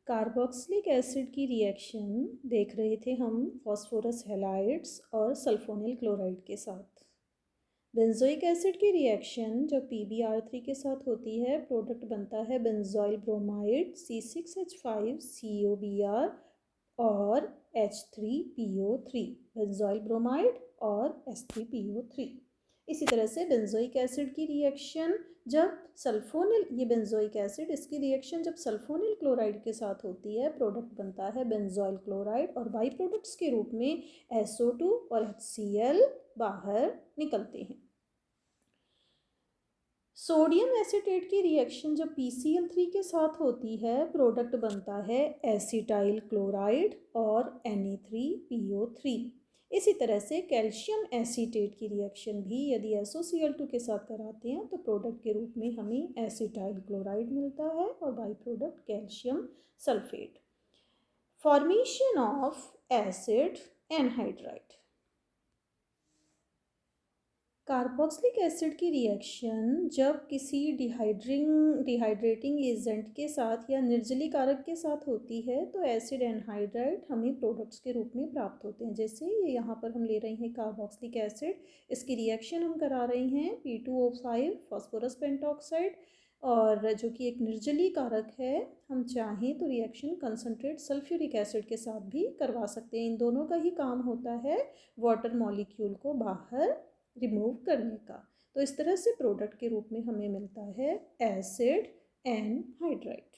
Carboxylic acid की reaction देख रहे थे हम फॉस्फोरस हैलाइड्स और सल्फोनिल क्लोराइड के साथ। बेंजोइक एसिड की रिएक्शन जब PbR3 के साथ होती है, प्रोडक्ट बनता है बेंजोइल ब्रोमाइड C6H5COBr और H3PO3, बेंजोइल ब्रोमाइड और H3PO3। इसी तरह से बेंजोइक एसिड की रिएक्शन जब सल्फोनिल, ये बेंजोइक एसिड, इसकी रिएक्शन जब सल्फोनिल क्लोराइड के साथ होती है, प्रोडक्ट बनता है बेंजोइल क्लोराइड और बाई प्रोडक्ट्स के रूप में SO2 और HCl बाहर निकलते हैं। सोडियम एसीटेट की रिएक्शन जब PCl3 के साथ होती है, प्रोडक्ट बनता है एसिटाइल क्लोराइड और Na3PO3। इसी तरह से कैल्शियम एसीटेट की रिएक्शन भी यदि SOCl2 के साथ कराते हैं तो प्रोडक्ट के रूप में हमें एसिटाइल क्लोराइड मिलता है और by product calcium sulphate. Formation of acid anhydride. Carboxylic acid की रिएक्शन जब किसी डिहाइड्रेटिंग एजेंट के साथ या निर्जलीकारक के साथ होती है तो एसिड एनहाइड्राइड हमें प्रोडक्ट्स के रूप में प्राप्त होते हैं। जैसे ये यहाँ पर हम ले रहे हैं कार्बोक्सिलिक एसिड, इसकी रिएक्शन हम करा रहे हैं P2O5 फॉस्फोरस पेंटॉक्साइड, और जो कि एक निर्जलीकारक है। हम चाहें तो रिएक्शन कंसनट्रेट सल्फ्यूरिक एसिड के साथ भी करवा सकते हैं। इन दोनों का ही काम होता है वाटर मॉलिक्यूल को बाहर रिमूव करने का। तो इस तरह से प्रोडक्ट के रूप में हमें मिलता है एसिड एनहाइड्राइड।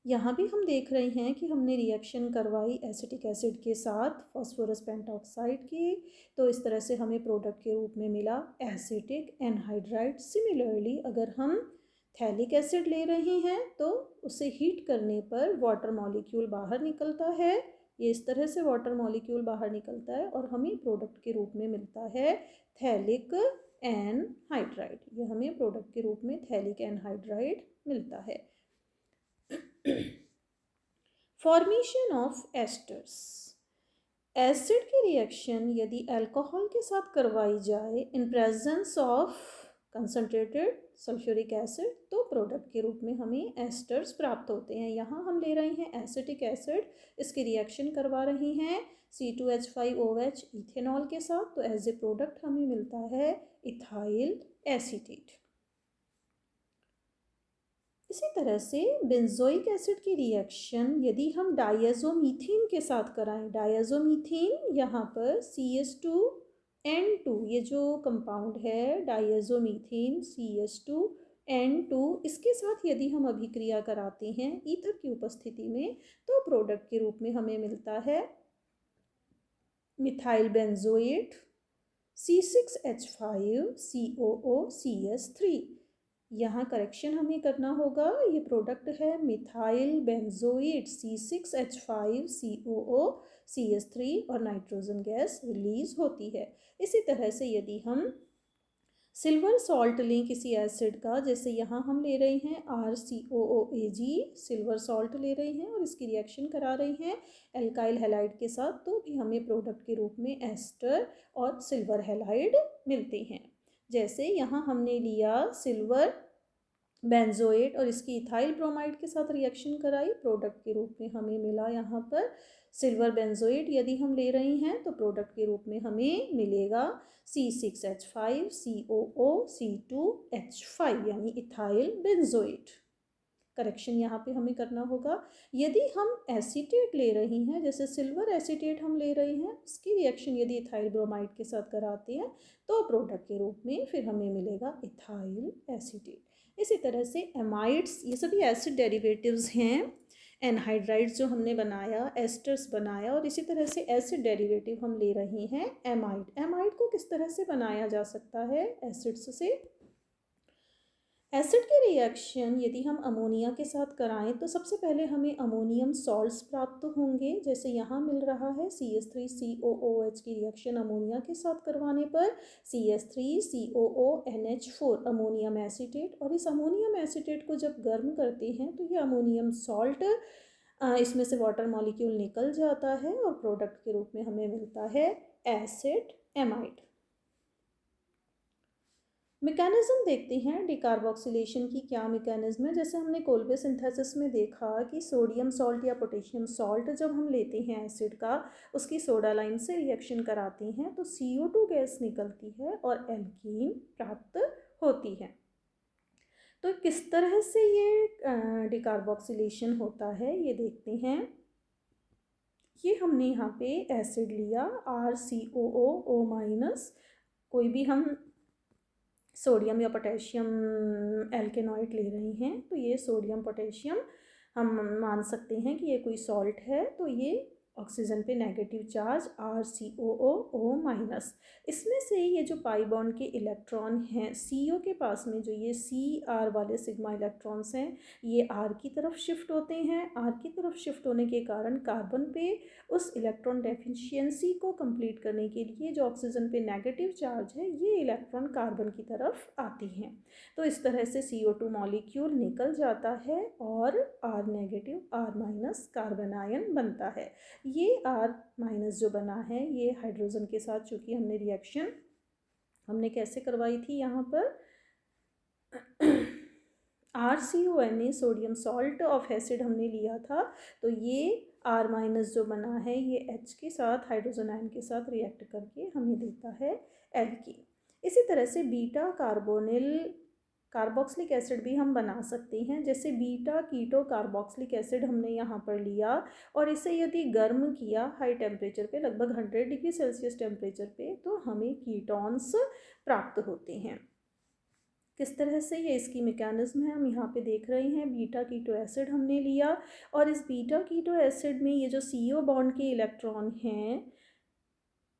यहाँ भी हम देख रहे हैं कि हमने रिएक्शन करवाई एसिटिक एसिड के साथ फॉस्फोरस पेंटॉक्साइड की, तो इस तरह से हमें प्रोडक्ट के रूप में मिला एसिटिक एनहाइड्राइड। सिमिलरली अगर हम थैलिक एसिड ले रहे हैं तो उसे हीट करने पर वाटर मॉलिक्यूल बाहर निकलता है। ये इस तरह से वाटर मॉलिक्यूल बाहर निकलता है और हमें प्रोडक्ट के रूप में मिलता है थैलिक एनहाइड्राइड। ये हमें प्रोडक्ट के रूप में थैलिक एनहाइड्राइड मिलता है। Formation of esters. एसिड की रिएक्शन यदि अल्कोहल के साथ करवाई जाए in presence of concentrated sulphuric acid तो प्रोडक्ट के रूप में हमें एस्टर्स प्राप्त होते हैं। यहाँ हम ले रहे हैं एसिटिक एसिड, इसकी रिएक्शन करवा रहे हैं C2H5OH इथेनॉल के साथ, तो एज ए प्रोडक्ट हमें मिलता है इथाइल एसीटेट। इसी तरह से बेंजोइक एसिड की रिएक्शन यदि हम डायज़ोमीथेन के साथ कराएं, डायज़ोमीथेन यहाँ पर CH2N2, ये जो कंपाउंड है डायज़ोमीथेन CH2N2, इसके साथ यदि हम अभिक्रिया कराते हैं ईथर की उपस्थिति में तो प्रोडक्ट के रूप में हमें मिलता है मिथाइल बेंजोएट C6H5COOCS3। यहाँ करेक्शन हमें करना होगा, ये प्रोडक्ट है मिथाइल बेंजोएट C6H5COOCS3 और नाइट्रोजन गैस रिलीज होती है। इसी तरह से यदि हम सिल्वर सॉल्ट लें किसी एसिड का, जैसे यहाँ हम ले रहे हैं RCOOAg, सिल्वर सॉल्ट ले रहे हैं और इसकी रिएक्शन करा रहे हैं एल्काइल हैलाइड के साथ, तो भी हमें प्रोडक्ट के रूप में एस्टर और सिल्वर हैलाइड मिलते हैं। जैसे यहाँ हमने लिया सिल्वर बेंजोएट और इसकी इथाइल ब्रोमाइड के साथ रिएक्शन कराई, प्रोडक्ट के रूप में हमें मिला यहाँ पर सिल्वर बेंजोएट। यदि हम ले रहे हैं तो प्रोडक्ट के रूप में हमें मिलेगा C6H5COOC2H5 यानी इथाइल बेंजोएट। करेक्शन यहाँ पे हमें करना होगा, यदि हम एसीटेट ले रहे हैं, जैसे सिल्वर एसीटेट हम ले रहे हैं, उसकी रिएक्शन यदि इथाइल ब्रोमाइड के साथ कराते हैं तो प्रोडक्ट के रूप में फिर हमें मिलेगा इथाइल एसीटेट। इसी तरह से एमाइड्स, ये सभी एसिड डेरिवेटिव्स हैं। एनहाइड्राइड्स जो हमने बनाया, एस्टर्स बनाया, और इसी तरह से एसिड डेरिवेटिव हम ले रहे हैं एमाइड। एमाइड को किस तरह से बनाया जा सकता है एसिड्स से? एसिड की रिएक्शन यदि हम अमोनिया के साथ कराएं तो सबसे पहले हमें अमोनियम सॉल्ट्स प्राप्त होंगे, जैसे यहाँ मिल रहा है CH3COOH की रिएक्शन अमोनिया के साथ करवाने पर CH3COONH4 अमोनियम एसीटेट, और इस अमोनियम एसीटेट को जब गर्म करते हैं तो ये अमोनियम सॉल्ट, इसमें से वाटर मॉलिक्यूल निकल जाता है और प्रोडक्ट के रूप में हमें मिलता है एसिड एमाइड। मैकेनिज्म देखते हैं डिकार्बोक्सिलेशन की। क्या मैकेनिज्म है? जैसे हमने कोल्बे सिंथेसिस में देखा कि सोडियम सॉल्ट या पोटेशियम सॉल्ट जब हम लेते हैं एसिड का, उसकी सोडा लाइम से रिएक्शन कराते हैं तो CO2 गैस निकलती है और एल्कीन प्राप्त होती है। तो किस तरह से ये डिकार्बोक्सिलेशन होता है ये देखते हैं। ये हमने यहाँ पे एसिड लिया RCOO- कोई भी हम सोडियम या पोटेशियम एल्केनॉइड ले रहे हैं तो ये सोडियम पोटेशियम हम मान सकते हैं कि ये कोई सॉल्ट है। तो ये ऑक्सीजन पे नेगेटिव चार्ज RCOO-। इसमें से ये जो पाई बॉन्ड के इलेक्ट्रॉन हैं CO के पास में, जो ये CR वाले सिग्मा इलेक्ट्रॉन्स हैं, ये R की तरफ शिफ्ट होते हैं। R की तरफ शिफ्ट होने के कारण कार्बन पे उस इलेक्ट्रॉन डेफिशिएंसी को कंप्लीट करने के लिए जो ऑक्सीजन पे नेगेटिव चार्ज है, ये इलेक्ट्रॉन कार्बन की तरफ आती हैं। तो इस तरह से CO2 मॉलिक्यूल निकल जाता है और R negative R- carbon ion बनता है। ये R- जो बना है ये हाइड्रोजन के साथ, चूँकि हमने रिएक्शन हमने कैसे करवाई थी यहाँ पर RCONA sodium salt of acid हमने लिया था। तो ये R- जो बना है ये H के साथ हाइड्रोजन आयन के साथ रिएक्ट करके हमें देता है एल्कीन। इसी तरह से बीटा कार्बोनिल कार्बोक्सिलिक एसिड भी हम बना सकते हैं। जैसे बीटा कीटो कार्बोक्सिलिक एसिड हमने यहाँ पर लिया और इसे यदि गर्म किया हाई टेम्परेचर पे, लगभग 100 डिग्री सेल्सियस टेम्परेचर पे, तो हमें कीटोन्स प्राप्त होते हैं। किस तरह से? ये इसकी मैकेनिज्म है, हम यहाँ पे देख रहे हैं। बीटा कीटो एसिड हमने लिया और इस बीटा कीटो एसिड में ये जो CO बॉन्ड के इलेक्ट्रॉन हैं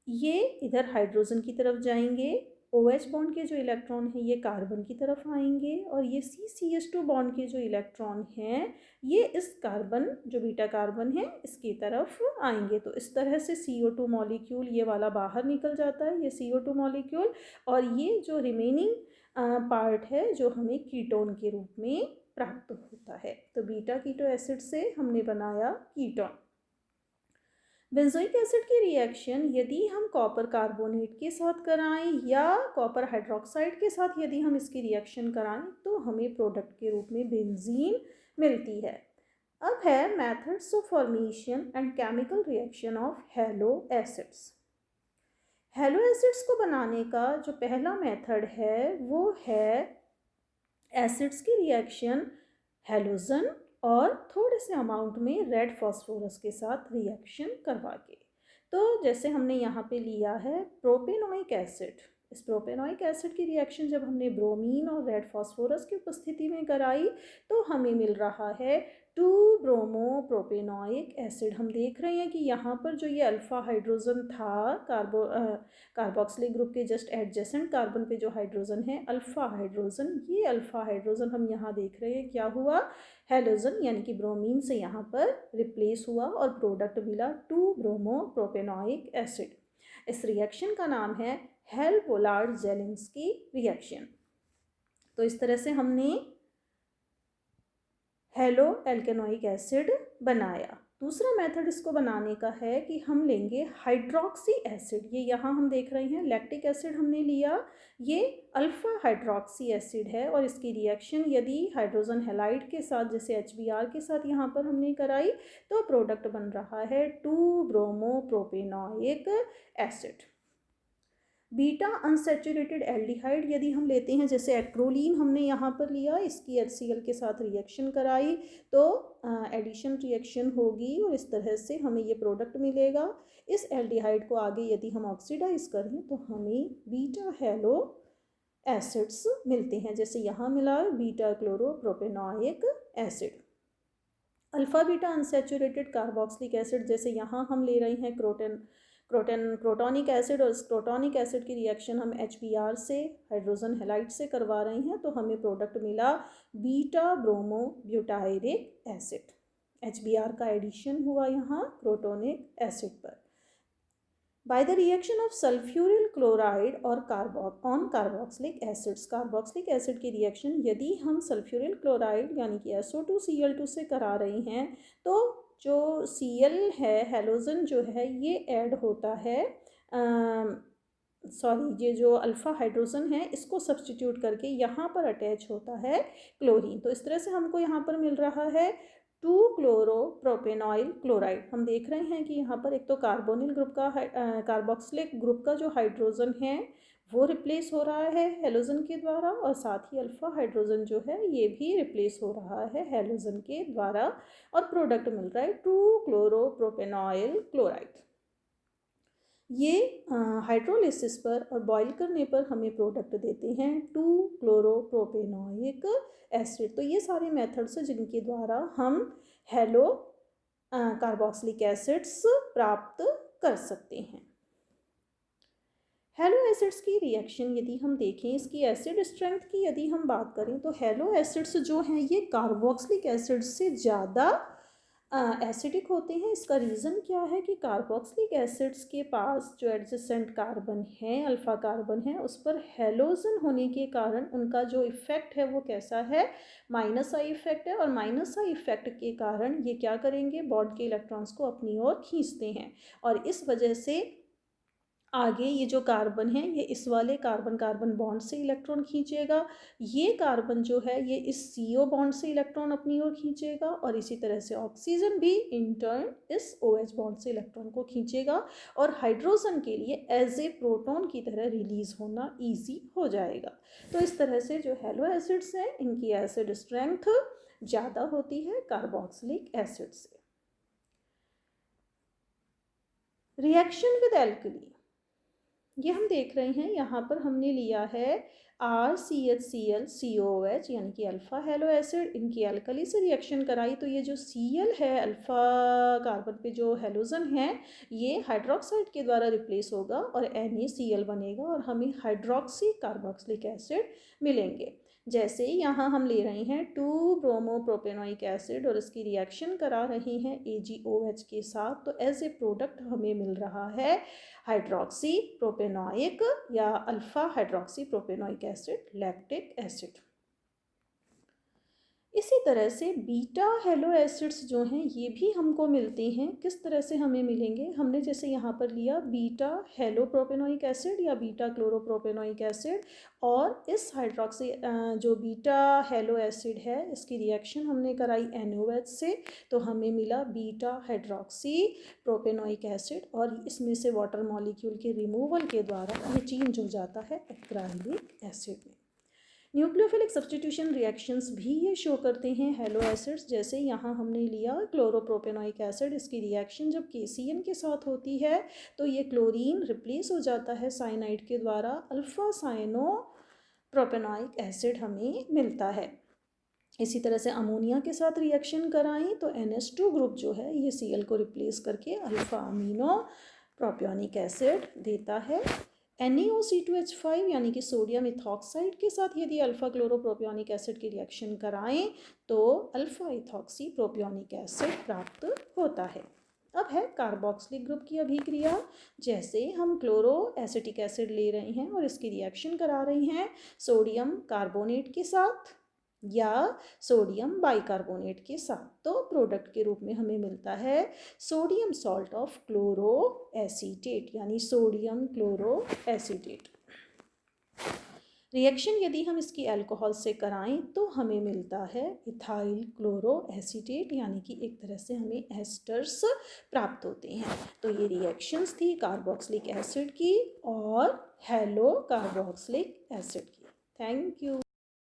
ये इधर हाइड्रोजन की तरफ जाएंगे, OH बॉन्ड के जो इलेक्ट्रॉन हैं ये कार्बन की तरफ आएंगे और ये CCH2 बॉन्ड के जो इलेक्ट्रॉन हैं ये इस कार्बन, जो बीटा कार्बन है, इसकी तरफ आएंगे। तो इस तरह से CO2 मॉलिक्यूल ये वाला बाहर निकल जाता है, ये CO2 मॉलिक्यूल, और ये जो रिमेनिंग पार्ट है जो हमें कीटोन के रूप में प्राप्त होता है। तो बीटा कीटो एसिड से हमने बनाया कीटोन। बेंजोइक एसिड की रिएक्शन यदि हम कॉपर कार्बोनेट के साथ कराएं या कॉपर हाइड्रोक्साइड के साथ यदि हम इसकी रिएक्शन कराएं तो हमें प्रोडक्ट के रूप में बेंजीन मिलती है। अब है methods of formation and chemical reaction of hello acids. Hello acids को बनाने का जो पहला मेथड है वो है एसिड्स की रिएक्शन हैलोजन और थोड़े से अमाउंट में रेड फॉस्फोरस के साथ रिएक्शन करवा के। तो जैसे हमने यहाँ पे लिया है प्रोपेनोइक एसिड। इस प्रोपेनोइक एसिड की रिएक्शन जब हमने ब्रोमीन और रेड फॉस्फोरस की उपस्थिति में कराई तो हमें मिल रहा है 2 ब्रोमो प्रोपेनोइक एसिड। हम देख रहे हैं कि यहाँ पर जो ये अल्फ़ा हाइड्रोजन था कार्बोक्सिलिक ग्रुप के जस्ट एडजेसेंट कार्बन पे जो हाइड्रोजन है अल्फ़ा हाइड्रोजन, ये अल्फ़ा हाइड्रोजन हम यहाँ देख रहे हैं क्या हुआ, हैलोजन यानी कि ब्रोमीन से यहाँ पर रिप्लेस हुआ और प्रोडक्ट मिला 2 ब्रोमो प्रोपेनोइक एसिड। इस रिएक्शन का नाम है हेल-पोलार्ड-जेलिंस्की रिएक्शन। तो इस तरह से हमने हेलो एल्केनोइक एसिड बनाया। दूसरा मेथड इसको बनाने का है कि हम लेंगे हाइड्रोक्सी एसिड। ये यहाँ हम देख रहे हैं लैक्टिक एसिड हमने लिया, ये अल्फ़ा हाइड्रोक्सी एसिड है और इसकी रिएक्शन यदि हाइड्रोजन हैलाइड के साथ जैसे HBr के साथ यहाँ पर हमने कराई तो प्रोडक्ट बन रहा है 2 bromo propanoic acid. Beta unsaturated aldehyde यदि हम लेते हैं, जैसे एक्रोलीन हमने यहाँ पर लिया, इसकी HCl के साथ रिएक्शन कराई तो एडिशन रिएक्शन होगी और इस तरह से हमें ये प्रोडक्ट मिलेगा। इस एल्डिहाइड को आगे यदि हम ऑक्सीडाइज करें तो हमें बीटा हेलो एसिड्स मिलते हैं। जैसे यहाँ मिला beta chloro propanoic acid. Alpha beta unsaturated carboxylic acid, जैसे यहाँ हम ले रहे हैं क्रोटोनिक एसिड और इस क्रोटोनिक एसिड की रिएक्शन हम HBr से हाइड्रोजन हैलाइड से करवा रहे हैं तो हमें प्रोडक्ट मिला beta bromo butyric acid. HBr का एडिशन हुआ यहाँ क्रोटोनिक एसिड पर। By the reaction of sulfuryl chloride और कार्बोक्सिलिक एसिड्स, कार्बोक्सिलिक एसिड की रिएक्शन यदि हम सल्फ्यूरिल क्लोराइड यानी कि SO2Cl2 से करा रहे हैं तो जो Cl है, हैलोजन जो है, ये ऐड होता है सॉरी ये जो अल्फ़ा हाइड्रोजन है इसको सब्सटीट्यूट करके यहाँ पर अटैच होता है क्लोरीन। तो इस तरह से हमको यहाँ पर मिल रहा है 2 क्लोरोप्रोपेनॉइल क्लोराइड। हम देख रहे हैं कि यहाँ पर एक तो कार्बोनिल ग्रुप का कार्बोक्सिलिक ग्रुप का जो हाइड्रोजन है वो रिप्लेस हो रहा है हेलोजन के द्वारा, और साथ ही अल्फ़ा हाइड्रोजन जो है ये भी रिप्लेस हो रहा है हेलोजन के द्वारा, और प्रोडक्ट मिल रहा है 2 क्लोरोप्रोपेनॉइल क्लोराइड। ये हाइड्रोलिसिस पर और बॉईल करने पर हमें प्रोडक्ट देते हैं 2 क्लोरोप्रोपेनॉइक एसिड। तो ये सारे मेथड्स हैं जिनके द्वारा हम हेलो कार्बोक्सिलिक एसिड्स प्राप्त कर सकते हैं। हेलो एसिड्स की रिएक्शन यदि हम देखें, इसकी एसिड स्ट्रेंथ की यदि हम बात करें, तो हेलो एसिड्स जो हैं ये कार्बोक्सिलिक एसिड से ज़्यादा एसिडिक होते हैं। इसका रीज़न क्या है कि कार्बोक्सिलिक एसिड्स के पास जो एडजेसेंट कार्बन है, अल्फ़ा कार्बन है, उस पर हेलोजन होने के कारण उनका जो इफ़ेक्ट है वो कैसा है, माइनस आई इफ़ेक्ट है। और माइनस आई इफ़ेक्ट के कारण ये क्या करेंगे, बॉन्ड के इलेक्ट्रॉन्स को अपनी ओर खींचते हैं, और इस वजह से आगे ये जो कार्बन है ये इस वाले कार्बन कार्बन बॉन्ड से इलेक्ट्रॉन खींचेगा, ये कार्बन जो है ये इस CO बॉन्ड से इलेक्ट्रॉन अपनी ओर खींचेगा, और इसी तरह से ऑक्सीजन भी इन टर्न इस OH बॉन्ड से इलेक्ट्रॉन को खींचेगा, और हाइड्रोजन के लिए एज ए प्रोटॉन की तरह रिलीज होना ईजी हो जाएगा। तो इस तरह से जो हेलो एसिड्स हैं इनकी एसिड स्ट्रेंथ ज़्यादा होती है कार्बोक्सिलिक एसिड से। रिएक्शन विद एल्कली, ये हम देख रहे हैं यहाँ पर हमने लिया है RCHCl यानी कि अल्फ़ा हेलो एसिड, इनकी एल्कली से रिएक्शन कराई, तो ये जो Cl है अल्फ़ा कार्बन पे जो हेलोजन है ये हाइड्रोक्साइड के द्वारा रिप्लेस होगा और NaCl बनेगा, और हमें हाइड्रोक्सी कार्बोक्सिलिक एसिड मिलेंगे। जैसे यहाँ हम ले रहे हैं 2 ब्रोमोप्रोपेनॉइक एसिड और इसकी रिएक्शन करा रहे हैं AgOH के साथ, तो एज ए प्रोडक्ट हमें मिल रहा है हाइड्रोक्सी प्रोपेनॉइक या alpha hydroxy propanoic acid, lactic acid. इसी तरह से बीटा हेलो एसिड्स जो हैं ये भी हमको मिलते हैं। किस तरह से हमें मिलेंगे, हमने जैसे यहाँ पर लिया बीटा हेलो प्रोपेनॉइक एसिड या बीटा क्लोरोप्रोपेनॉइक एसिड, और इस हाइड्रोक्सी जो बीटा हेलो एसिड है इसकी रिएक्शन हमने कराई NOH से, तो हमें मिला बीटा हाइड्रोक्सी प्रोपेनॉइक एसिड, और इसमें से वाटर मॉलिक्यूल के रिमूवल के द्वारा ये चेंज हो जाता है एक्राइलिक एसिड में। न्यूक्लियोफिलिक सब्स्टिट्यूशन रिएक्शंस भी ये शो करते हैं हेलो एसिड्स। जैसे यहाँ हमने लिया क्लोरोप्रोपेनॉइक एसिड, इसकी रिएक्शन जब KCN के साथ होती है तो ये क्लोरीन रिप्लेस हो जाता है साइनाइड के द्वारा, अल्फ़ा साइनो प्रोपेनॉइक एसिड हमें मिलता है। इसी तरह से अमोनिया के साथ रिएक्शन कराएं तो NH2 ग्रुप जो है ये Cl को रिप्लेस करके अल्फ़ा अमीनो प्रोपियोनिक एसिड देता है। NaOC2H5 यानी कि सोडियम इथॉक्साइड के साथ यदि अल्फ़ा क्लोरोप्रोपियोनिक एसिड की रिएक्शन कराएं तो अल्फ़ा इथॉक्सी प्रोपियोनिक एसिड प्राप्त होता है। अब है कार्बोक्सिलिक ग्रुप की अभिक्रिया। जैसे हम क्लोरो एसिटिक एसिड ले रहे हैं और इसकी रिएक्शन करा रहे हैं सोडियम कार्बोनेट के साथ या सोडियम बाइकार्बोनेट के साथ, तो प्रोडक्ट के रूप में हमें मिलता है sodium salt of chloro acetate यानी सोडियम क्लोरो एसीटेट। रिएक्शन यदि हम इसकी अल्कोहल से कराएं तो हमें मिलता है इथाइल क्लोरो एसीटेट, यानी कि एक तरह से हमें एस्टर्स प्राप्त होते हैं। तो ये रिएक्शंस थी कार्बोक्सिलिक एसिड की और हेलो कार्बोक्सिलिक एसिड की। Thank you.